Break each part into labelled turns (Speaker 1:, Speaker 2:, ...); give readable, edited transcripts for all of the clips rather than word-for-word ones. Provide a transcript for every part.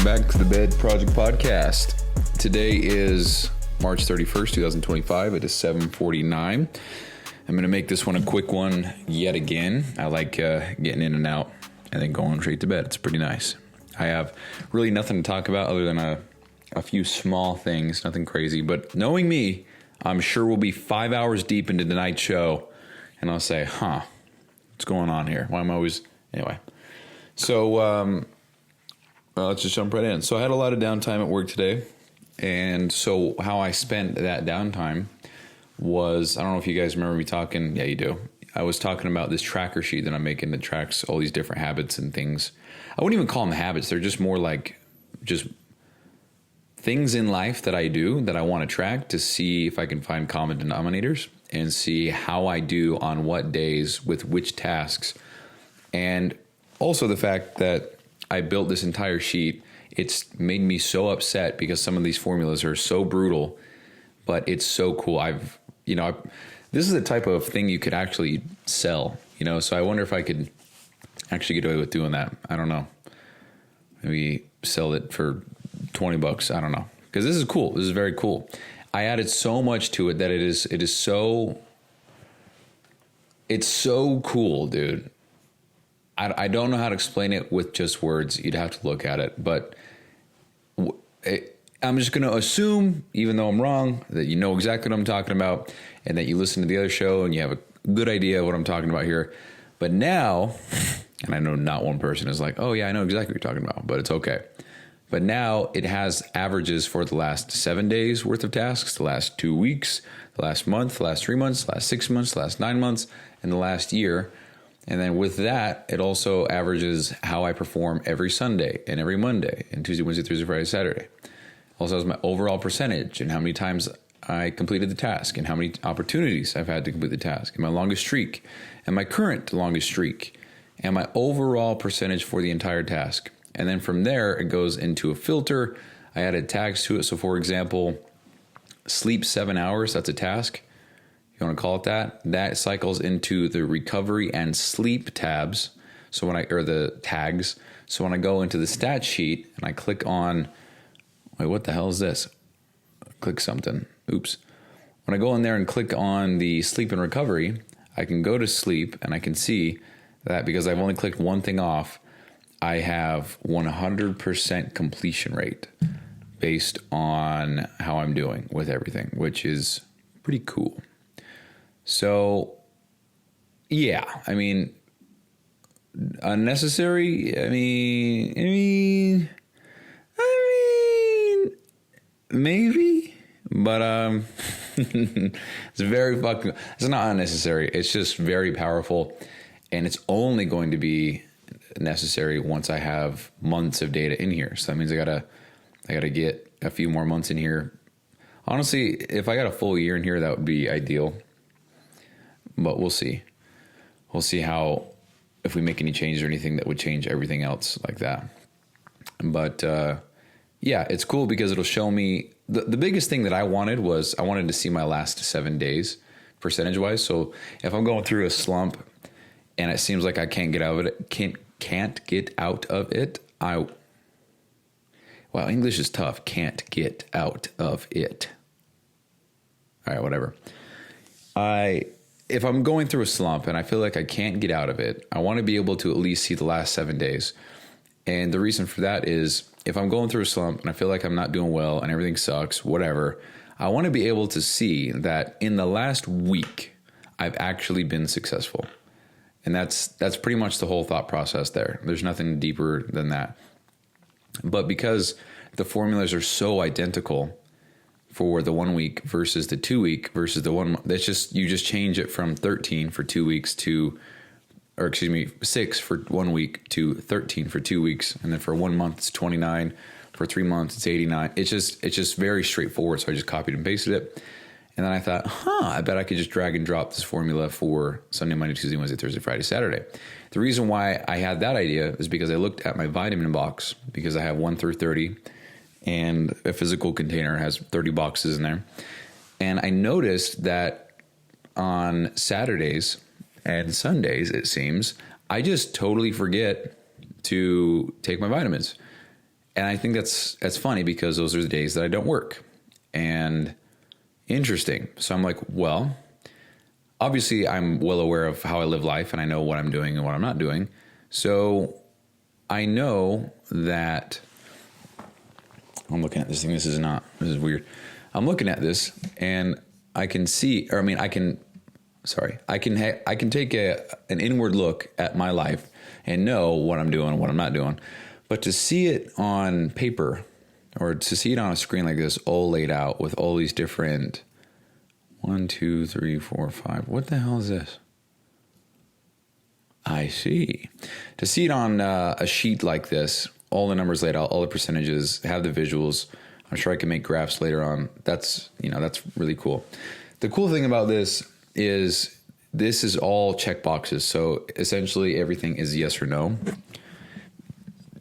Speaker 1: back to the Bed Project Podcast. Today is March 31st, 2025. It is 7:49. I'm going to make this one a quick one yet again. I like getting in and out and then going straight to bed. It's pretty nice. I have really nothing to talk about other than a few small things, nothing crazy. But knowing me, I'm sure we'll be 5 hours deep into tonight's show, and I'll say, what's going on here? Why am I always... Anyway. So, let's just jump right in. So I had a lot of downtime at work today. And so how I spent that downtime was, I don't know if you guys remember me talking. Yeah, you do. I was talking about this tracker sheet that I'm making that tracks all these different habits and things. I wouldn't even call them habits. They're just more like just things in life that I do that I want to track to see if I can find common denominators and see how I do on what days with which tasks. And also the fact that I built this entire sheet, it's made me so upset because some of these formulas are so brutal, but it's so cool. This is the type of thing you could actually sell, so I wonder if I could actually get away with doing that. I don't know. Maybe sell it for $20. I don't know. Because this is cool. This is very cool. I added so much to it that it's so cool, dude. I don't know how to explain it with just words. You'd have to look at it. But I'm just going to assume, even though I'm wrong, that you know exactly what I'm talking about and that you listen to the other show and you have a good idea of what I'm talking about here. But now, and I know not one person is like, oh, yeah, I know exactly what you're talking about, but it's okay. But now it has averages for the last 7 days worth of tasks, the last 2 weeks, the last month, the last 3 months, the last 6 months, the last 9 months, and the last year. And then with that, it also averages how I perform every Sunday and every Monday and Tuesday, Wednesday, Thursday, Friday, Saturday. Also has my overall percentage and how many times I completed the task and how many opportunities I've had to complete the task and my longest streak and my current longest streak and my overall percentage for the entire task. And then from there, it goes into a filter. I added tags to it. So for example, sleep 7 hours, that's a task. You want to call it that? That cycles into the recovery and sleep tabs. Or the tags. So when I go into the stat sheet and I click on, wait, what the hell is this? Click something. Oops. When I go in there and click on the sleep and recovery, I can go to sleep and I can see that because I've only clicked one thing off, I have 100% completion rate based on how I'm doing with everything, which is pretty cool. So, yeah, unnecessary. Maybe, but it's it's not unnecessary. It's just very powerful, and it's only going to be necessary once I have months of data in here. So that means I gotta get a few more months in here. Honestly, if I got a full year in here, that would be ideal. But we'll see. We'll see if we make any changes or anything that would change everything else like that. But yeah, it's cool because it'll show me the biggest thing that I wanted to see my last 7 days percentage wise. So if I'm going through a slump and it seems like I can't get out of it, can't get out of it. English is tough. Can't get out of it. All right, whatever. If I'm going through a slump and I feel like I can't get out of it, I want to be able to at least see the last 7 days. And the reason for that is if I'm going through a slump and I feel like I'm not doing well and everything sucks, whatever, I want to be able to see that in the last week, I've actually been successful. And that's pretty much the whole thought process there. There's nothing deeper than that. But because the formulas are so identical for the 1 week versus the 2 week versus the 1 month, you just change it from 13 for 2 weeks to 6 for 1 week to 13 for 2 weeks. And then for 1 month, it's 29. For 3 months, it's 89. It's just very straightforward. So I just copied and pasted it. And then I thought, I bet I could just drag and drop this formula for Sunday, Monday, Tuesday, Wednesday, Thursday, Friday, Saturday. The reason why I had that idea is because I looked at my vitamin box because I have 1 through 30 and a physical container has 30 boxes in there. And I noticed that on Saturdays and Sundays, it seems, I just totally forget to take my vitamins. And I think that's funny because those are the days that I don't work. And interesting. So I'm like, well, obviously I'm well aware of how I live life and I know what I'm doing and what I'm not doing. So I know that I'm looking at this thing. This is weird. I'm looking at this and I can see, or I mean, I can take an inward look at my life and know what I'm doing and what I'm not doing. But to see it on paper or to see it on a screen like this, all laid out with all these different 1, 2, 3, 4, 5. What the hell is this? I see. To see it on a sheet like this, all the numbers laid out, all the percentages, have the visuals. I'm sure I can make graphs later on. That's really cool. The cool thing about this is all check boxes. So essentially everything is yes or no.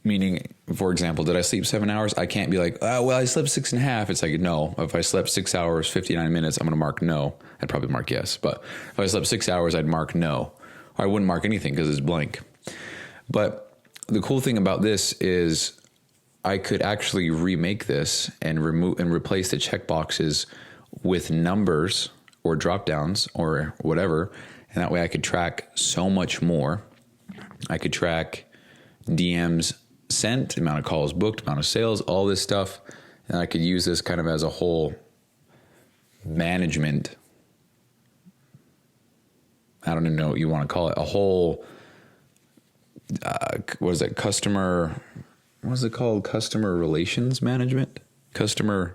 Speaker 1: Meaning, for example, did I sleep 7 hours? I can't be like, oh, well, I slept 6.5. It's like, no. If I slept 6 hours, 59 minutes, I'm going to mark no. I'd probably mark yes. But if I slept 6 hours, I'd mark no. Or I wouldn't mark anything because it's blank. But the cool thing about this is I could actually remake this and remove and replace the check boxes with numbers or drop downs or whatever. And that way I could track so much more. I could track DMs sent, amount of calls booked, amount of sales, all this stuff. And I could use this kind of as a whole management. I don't even know what you want to call it. A whole, what is it? Customer relations management? CRM.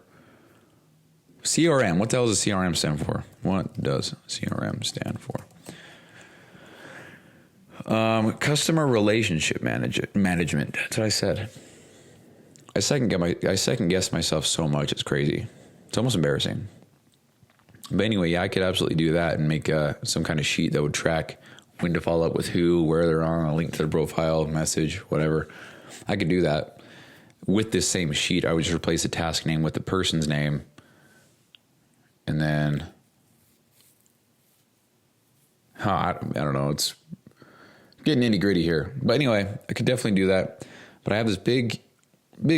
Speaker 1: What the hell does a CRM stand for? What does CRM stand for? Customer relationship management. That's what I said. I second guess myself so much. It's crazy. It's almost embarrassing. But anyway, yeah, I could absolutely do that and make some kind of sheet that would track when to follow up with who, where they're on, a link to their profile, message, whatever. I could do that with this same sheet. I would just replace the task name with the person's name. And then, I don't know. It's getting nitty gritty here. But anyway, I could definitely do that. But I have this big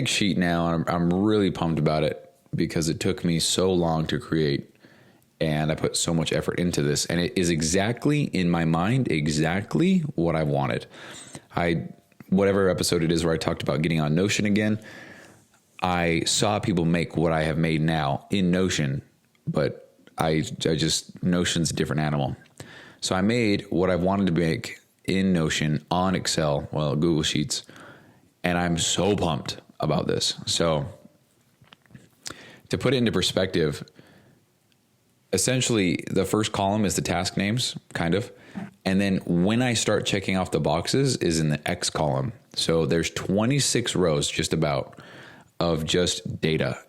Speaker 1: sheet now. And I'm really pumped about it because it took me so long to create. And I put so much effort into this. And it is exactly, in my mind, exactly what I wanted. Whatever episode it is where I talked about getting on Notion again, I saw people make what I have made now in Notion. But Notion's a different animal. So I made what I wanted to make in Notion on Excel, Google Sheets. And I'm so pumped about this. So to put it into perspective, essentially the first column is the task names, kind of. And then when I start checking off the boxes is in the X column. So there's 26 rows just about of just data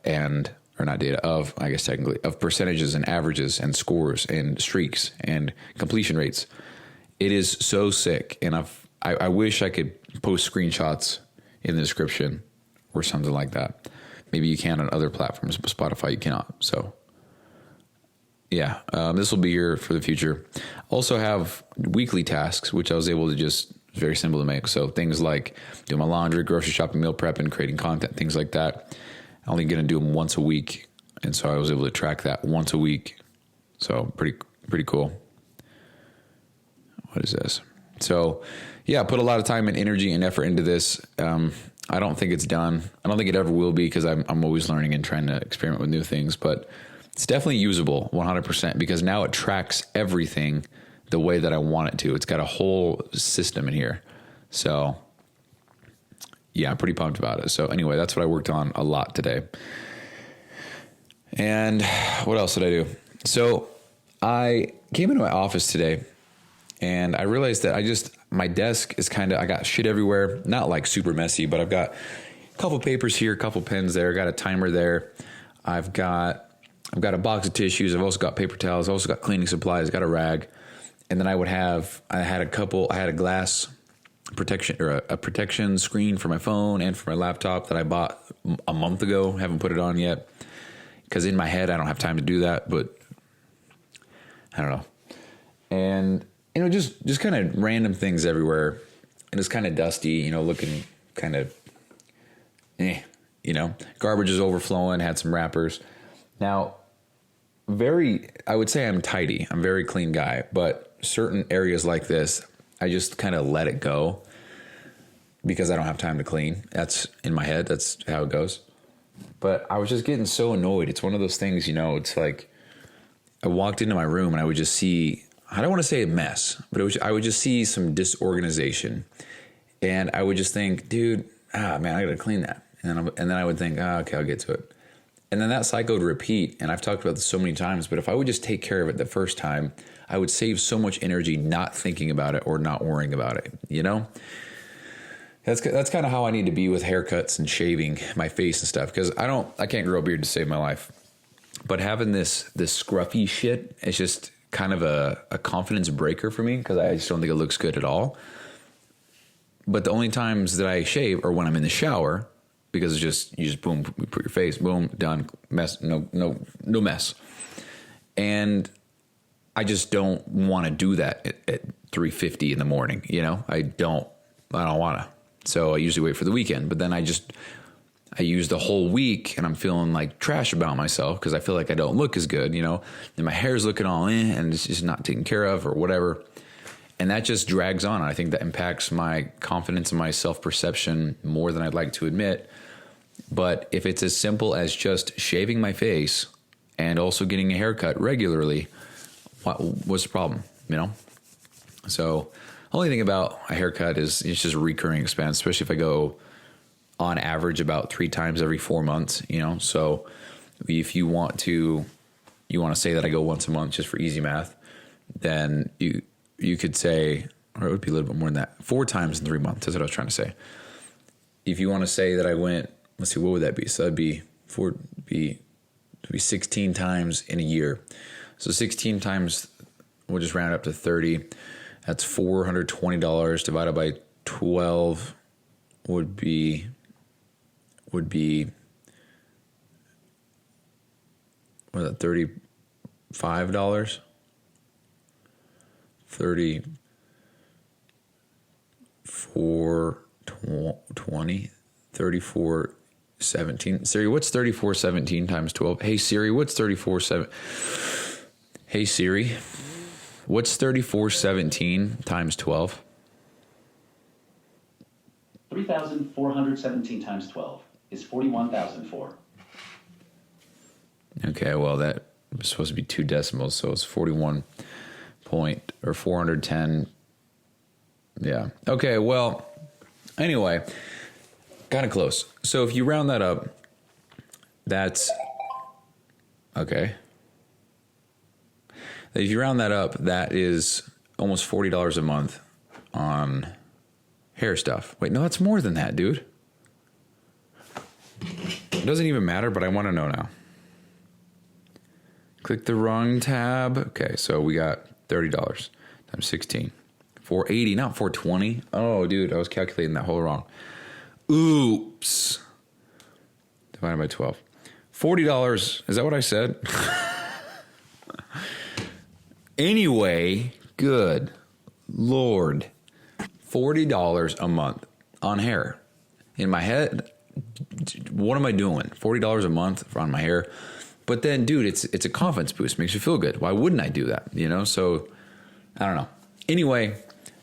Speaker 1: of percentages and averages and scores and streaks and completion rates. It is so sick. And I wish I could post screenshots in the description or something like that. Maybe you can on other platforms, but Spotify you cannot. So yeah, this will be here for the future. Also have weekly tasks, which I was able to just, very simple to make. So things like doing my laundry, grocery shopping, meal prep, and creating content, things like that. I'm only going to do them once a week. And so I was able to track that once a week. So pretty cool. What is this? So yeah, put a lot of time and energy and effort into this. I don't think it's done. I don't think it ever will be because I'm always learning and trying to experiment with new things, but it's definitely usable 100% because now it tracks everything the way that I want it to. It's got a whole system in here. So yeah, I'm pretty pumped about it. So anyway, that's what I worked on a lot today. And what else did I do? So I came into my office today and I realized that my desk is I got shit everywhere, not like super messy, but I've got a couple papers here, a couple pens there, got a timer there. I've got a box of tissues. I've also got paper towels. I've also got cleaning supplies, got a rag. And then I had a glass protection or a protection screen for my phone and for my laptop that I bought a month ago. Haven't put it on yet because in my head, I don't have time to do that, but I don't know. And, just kind of random things everywhere. And it's kind of dusty, looking kind of, Garbage is overflowing, had some wrappers. Now, I would say I'm tidy. I'm a very clean guy, but certain areas like this, I just kind of let it go because I don't have time to clean. That's in my head. That's how it goes. But I was just getting so annoyed. It's one of those things, it's like I walked into my room and I would just see, I don't want to say a mess, but I would just see some disorganization. And I would just think, dude, man, I got to clean that. And then I would think, okay, I'll get to it. And then that cycle would repeat. And I've talked about this so many times, but if I would just take care of it the first time, I would save so much energy not thinking about it or not worrying about it, That's kind of how I need to be with haircuts and shaving my face and stuff, because I can't grow a beard to save my life. But having this scruffy shit, it's just kind of a confidence breaker for me, because I just don't think it looks good at all. But the only times that I shave are when I'm in the shower, because it's just, you just boom, put your face, boom, done, mess, no mess. And I just don't want to do that at 3:50 in the morning. I don't want to. So I usually wait for the weekend, but then I use the whole week and I'm feeling like trash about myself because I feel like I don't look as good, and my hair's looking all in and it's just not taken care of or whatever. And that just drags on. I think that impacts my confidence and my self-perception more than I'd like to admit. But if it's as simple as just shaving my face and also getting a haircut regularly, what's the problem, So the only thing about a haircut is it's just a recurring expense, especially if I go on average about 3 times every 4 months, So if you want to say that I go once a month just for easy math, then you could say, or it would be a little bit more than that, 4 times in 3 months. That's what I was trying to say. If you want to say that I went, let's see, what would that be? So that'd be 16 times in a year. So 16 times, we'll just round up to 30. That's $420 divided by 12 would be what is that, $35? 3420, 3417. Siri, what's 3417 times 12? Hey Siri, what's 3417 times 12?
Speaker 2: 3,417 times 12 is 41,004.
Speaker 1: Okay, well, that was supposed to be 2 decimals, so it's 410. Yeah. Okay, well, anyway, kind of close. So if you round that up, that's okay. If you round that up, that is almost $40 a month on hair stuff. Wait, no, that's more than that, dude. It doesn't even matter, but I want to know now. Click the wrong tab. Okay, so we got $30 times 16. 480, not 420. Oh, dude, I was calculating that whole wrong. Oops. Divided by 12. $40. Is that what I said? Anyway, good Lord. $40 a month on hair. In my head, what am I doing? $40 a month on my hair. But then, dude, it's a confidence boost. Makes you feel good. Why wouldn't I do that? So I don't know. Anyway,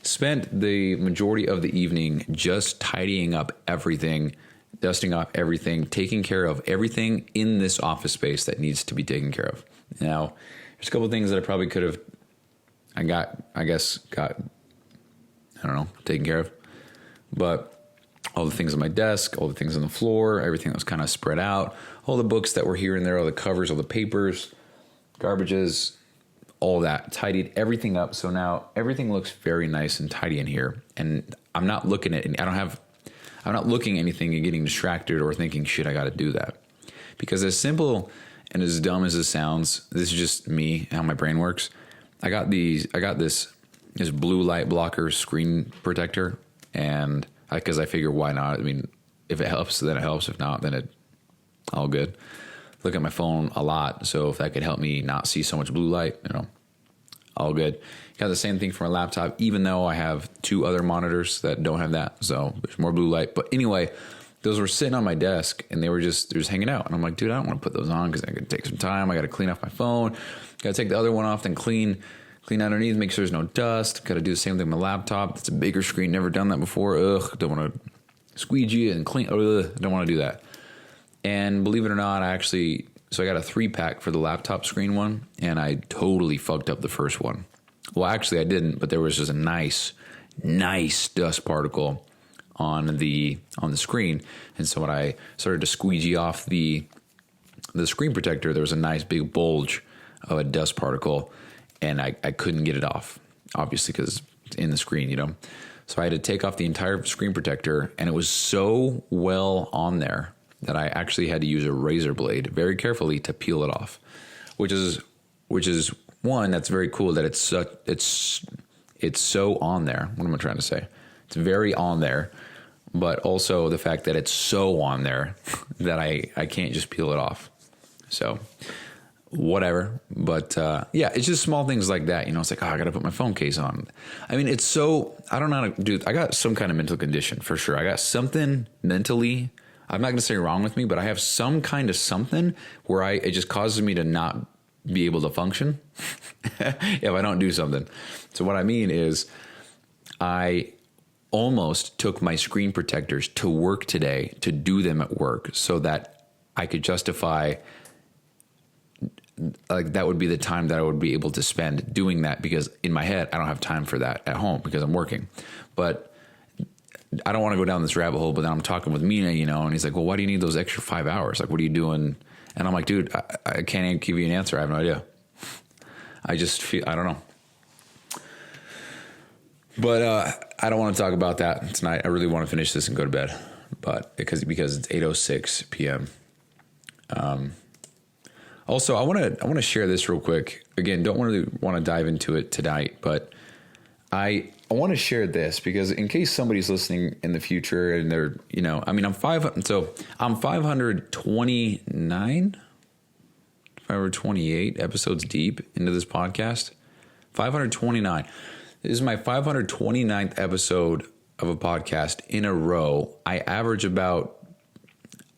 Speaker 1: spent the majority of the evening just tidying up everything, dusting off everything, taking care of everything in this office space that needs to be taken care of. Now, there's a couple of things that I probably could have, taken care of. But all the things on my desk, all the things on the floor, everything that was kind of spread out, all the books that were here and there, all the covers, all the papers, garbages, all that, tidied everything up. So now everything looks very nice and tidy in here. And I'm not looking at it. I'm not looking at anything and getting distracted or thinking, shit, I got to do that. Because as simple and as dumb as it sounds, this is just me, how my brain works. I got this blue light blocker screen protector, and because I figure, why not? I mean, if it helps, then it helps. If not, then all good. Look at my phone a lot, so if that could help me not see so much blue light, all good. Got the same thing for my laptop, even though I have 2 other monitors that don't have that, so there's more blue light. But anyway, those were sitting on my desk and they're just hanging out. And I'm like, dude, I don't want to put those on because I got to take some time. I got to clean off my phone. Got to take the other one off, then clean underneath, make sure there's no dust. Got to do the same thing with my laptop. It's a bigger screen. Never done that before. Ugh, don't want to squeegee it and clean. Ugh, don't want to do that. And believe it or not, I got a 3-pack for the laptop screen one, and I totally fucked up the first one. Well, actually, I didn't, but there was just a nice dust particle on the screen, and so when I started to squeegee off the screen protector, there was a nice big bulge of a dust particle, and I couldn't get it off, obviously, because it's in the screen, you know. So I had to take off the entire screen protector, and it was so well on there that I actually had to use a razor blade very carefully to peel it off, which is one that's very cool that it's so on there. What am I trying to say? It's very on there, but also the fact that it's so on there that I can't just peel it off. So whatever. But yeah, it's just small things like that. You know, it's like, oh, I got to put my phone case on. I mean, it's so, I don't know how to do, I got some kind of mental condition for sure. I got something mentally, I'm not going to say wrong with me, but I have some kind of something where it just causes me to not be able to function if I don't do something. So what I mean is I almost took my screen protectors to work today to do them at work so that I could justify, like, that would be the time that I would be able to spend doing that, because in my head, I don't have time for that at home because I'm working. But I don't want to go down this rabbit hole, but then I'm talking with Mina, you know, and he's like, well, why do you need those extra 5 hours? Like, what are you doing? And I'm like, dude, I can't even give you an answer. I have no idea. I just feel, I don't know. But I don't want to talk about that tonight. I really want to finish this and go to bed, but because it's 8:06 p.m. Also, I want to share this real quick. Again, don't really want to dive into it tonight, but I want to share this because in case somebody's listening in the future and they're, you know, I mean, I'm 529, 528 episodes deep into this podcast. 529. This is my 529th episode of a podcast in a row. I average about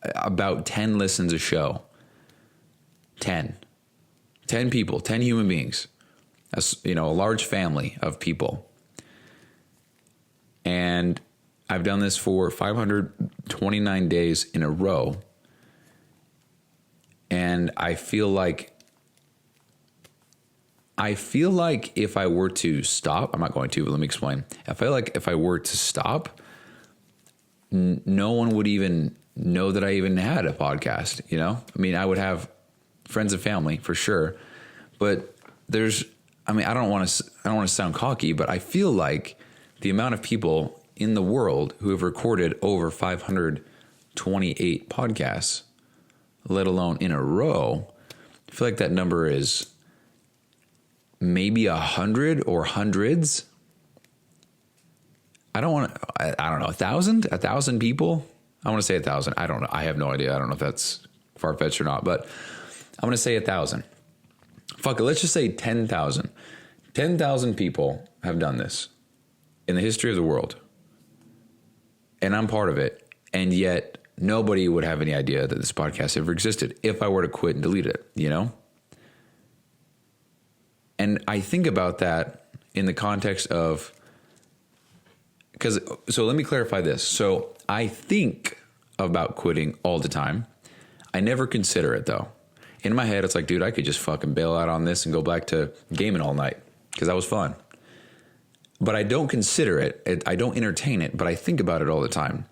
Speaker 1: 10 listens a show. 10 people, 10 human beings. That's, you know, a large family of people. And I've done this for 529 days in a row. And I feel like if I were to stop, I'm not going to, but let me explain. I feel like if I were to stop, no one would even know that I even had a podcast, you know? I mean, I would have friends and family for sure, but I don't want to sound cocky, but I feel like the amount of people in the world who have recorded over 528 podcasts, let alone in a row, I feel like that number is maybe 100 or hundreds. I don't know, 1,000 people. I want to say 1,000. I don't know. I have no idea. I don't know if that's far-fetched or not, but I'm going to say 1,000. Fuck it. Let's just say 10,000. 10,000 people have done this in the history of the world. And I'm part of it. And yet nobody would have any idea that this podcast ever existed if I were to quit and delete it, you know? And I think about that in the context of, so let me clarify this. So I think about quitting all the time. I never consider it though. In my head, it's like, dude, I could just fucking bail out on this and go back to gaming all night because that was fun. But I don't consider it. I don't entertain it, but I think about it all the time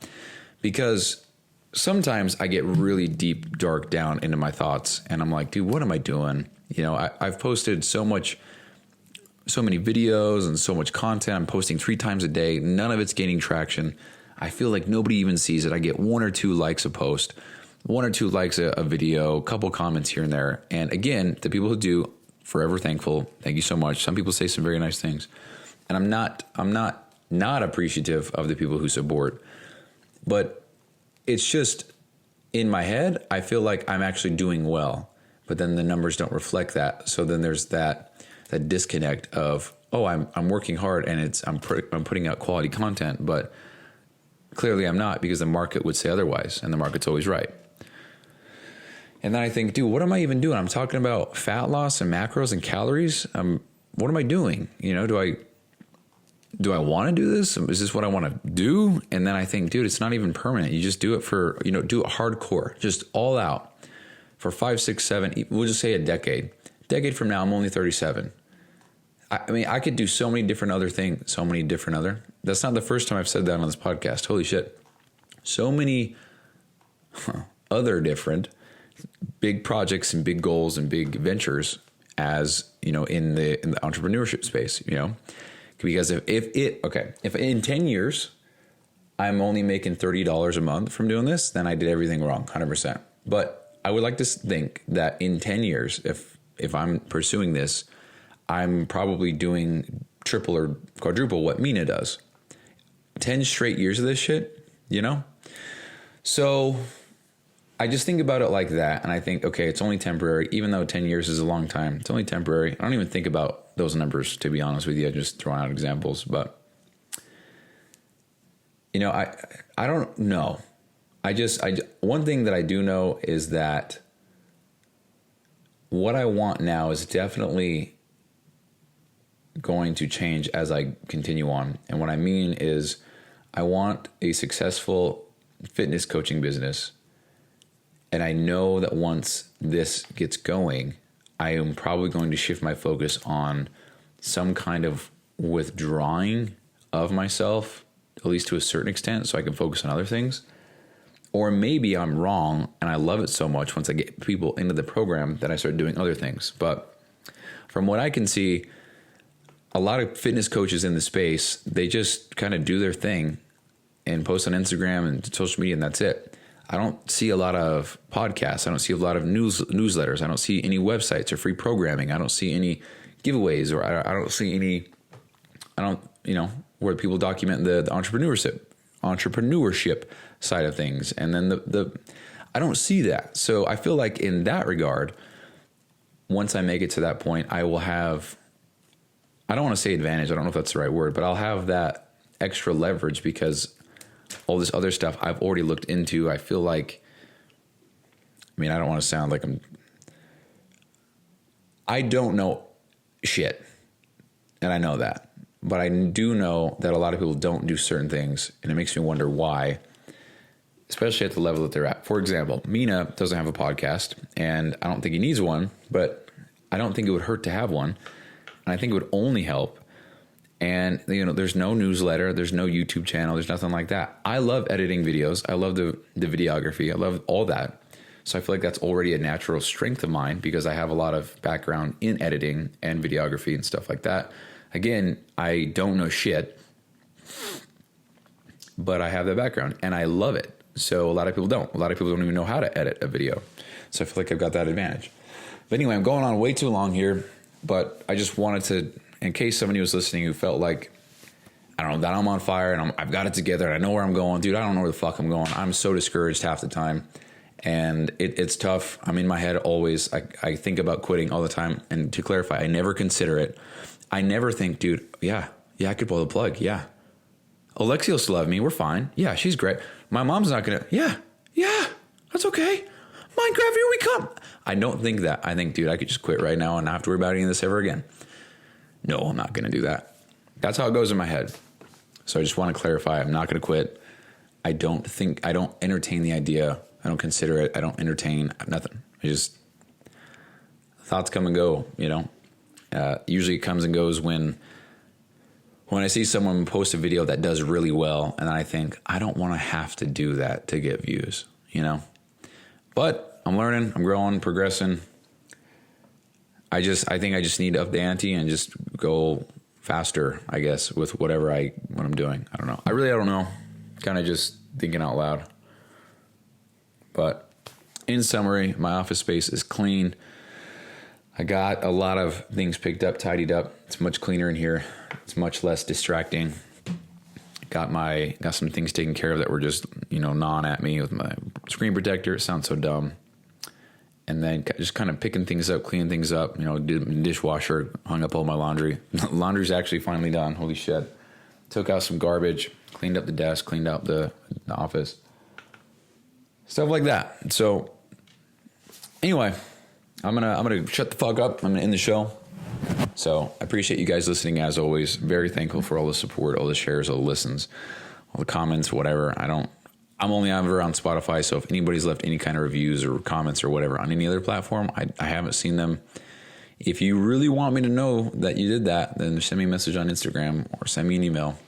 Speaker 1: because sometimes I get really deep, dark down into my thoughts and I'm like, dude, what am I doing? You know, I've posted so many videos and so much content. I'm posting 3 times a day. None of it's gaining traction. I feel like nobody even sees it. I get 1 or 2 likes a post, 1 or 2 likes a video, a couple comments here and there. And again, the people who do, forever thankful. Thank you so much. Some people say some very nice things. And I'm not appreciative of the people who support, but it's just in my head, I feel like I'm actually doing well, but then the numbers don't reflect that. So then there's that disconnect of, oh, I'm working hard and I'm putting out quality content, but Clearly I'm not, because the market would say otherwise, and the market's always right. And then I think, dude, what am I even doing? I'm talking about fat loss and macros and calories. What am I doing? Do I want to do this? Is this what I want to do? And then I think, dude, it's not even permanent. You just do it for, do it hardcore, just all out for 5, 6, 7, we'll just say a decade. Decade from now, I'm only 37. I mean, I could do so many different other things, that's not the first time I've said that on this podcast. Holy shit. So many other different big projects and big goals and big ventures as, in the entrepreneurship space, because if in 10 years I'm only making $30 a month from doing this, then I did everything wrong, 100%. But I would like to think that in 10 years, if I'm pursuing this, I'm probably doing triple or quadruple what Mina does. 10 straight years of this shit, So I just think about it like that. And I think, okay, it's only temporary. Even though 10 years is a long time, it's only temporary. I don't even think about those numbers, to be honest with you. I just throwing out examples. But, I don't know. One thing that I do know is that what I want now is definitely going to change as I continue on. And what I mean is I want a successful fitness coaching business. And I know that once this gets going, I am probably going to shift my focus on some kind of withdrawing of myself, at least to a certain extent, so I can focus on other things. Or maybe I'm wrong and I love it so much once I get people into the program that I start doing other things. But from what I can see, a lot of fitness coaches in the space, they just kind of do their thing and post on Instagram and social media, and that's it. I don't see a lot of podcasts. I don't see a lot of newsletters. I don't see any websites or free programming. I don't see any giveaways, or I don't see any, where people document the entrepreneurship side of things. And then I don't see that. So I feel like in that regard, once I make it to that point, I will have, I don't want to say advantage. I don't know if that's the right word, but I'll have that extra leverage because all this other stuff I've already looked into. I feel like, I don't want to sound like I don't know shit. And I know that, but I do know that a lot of people don't do certain things, and it makes me wonder why, especially at the level that they're at. For example, Mina doesn't have a podcast, and I don't think he needs one, but I don't think it would hurt to have one. And I think it would only help. And, there's no newsletter, there's no YouTube channel, there's nothing like that. I love editing videos. I love the videography. I love all that. So I feel like that's already a natural strength of mine because I have a lot of background in editing and videography and stuff like that. Again, I don't know shit, but I have that background and I love it. So a lot of people don't. A lot of people don't even know how to edit a video. So I feel like I've got that advantage. But anyway, I'm going on way too long here, but I just wanted to, in case somebody was listening who felt like, I don't know, that I'm on fire and I've got it together and I know where I'm going. Dude, I don't know where the fuck I'm going. I'm so discouraged half the time. And it's tough. I'm in my head always. I think about quitting all the time. And to clarify, I never consider it. I never think, dude, yeah, I could pull the plug. Yeah. Alexia will still love me. We're fine. Yeah, she's great. My mom's not going to. Yeah, that's okay. Minecraft, here we come. I don't think that. I think, dude, I could just quit right now and not have to worry about any of this ever again. No, I'm not going to do that. That's how it goes in my head. So I just want to clarify, I'm not going to quit. I don't entertain the idea. I don't consider it. I don't entertain nothing. Thoughts come and go, usually it comes and goes when I see someone post a video that does really well, and I think, I don't want to have to do that to get views, But I'm learning, I'm growing, progressing. I think I just need to up the ante and just go faster, I guess, with what I'm doing. I don't know. I really don't know. Kind of just thinking out loud. But in summary, my office space is clean. I got a lot of things picked up, tidied up. It's much cleaner in here. It's much less distracting. Got some things taken care of that were just, gnawing at me with my screen protector. It sounds so dumb. And then just kind of picking things up, cleaning things up, did the dishwasher, hung up all my laundry. Laundry's actually finally done. Holy shit. took out some garbage, cleaned up the desk, cleaned out the office, stuff like that. So anyway, I'm gonna shut the fuck up. I'm gonna end the show. So I appreciate you guys listening as always. Very thankful for all the support, all the shares, all the listens, all the comments, whatever. I'm only ever on Spotify, so if anybody's left any kind of reviews or comments or whatever on any other platform, I haven't seen them. If you really want me to know that you did that, then send me a message on Instagram or send me an email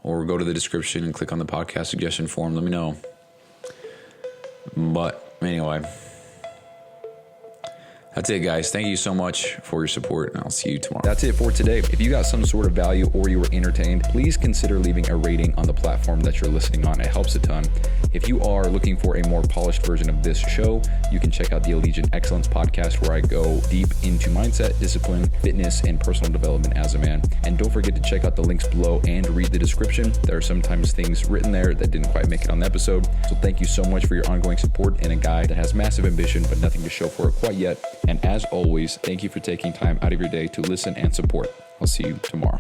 Speaker 1: or go to the description and click on the podcast suggestion form. Let me know. But anyway, that's it, guys. Thank you so much for your support, and I'll see you tomorrow. That's it for today. If you got some sort of value or you were entertained, please consider leaving a rating on the platform that you're listening on. It helps a ton. If you are looking for a more polished version of this show, you can check out the Allegiant Excellence podcast, where I go deep into mindset, discipline, fitness, and personal development as a man. And don't forget to check out the links below and read the description. There are sometimes things written there that didn't quite make it on the episode. So thank you so much for your ongoing support in a guy that has massive ambition but nothing to show for it quite yet. And as always, thank you for taking time out of your day to listen and support. I'll see you tomorrow.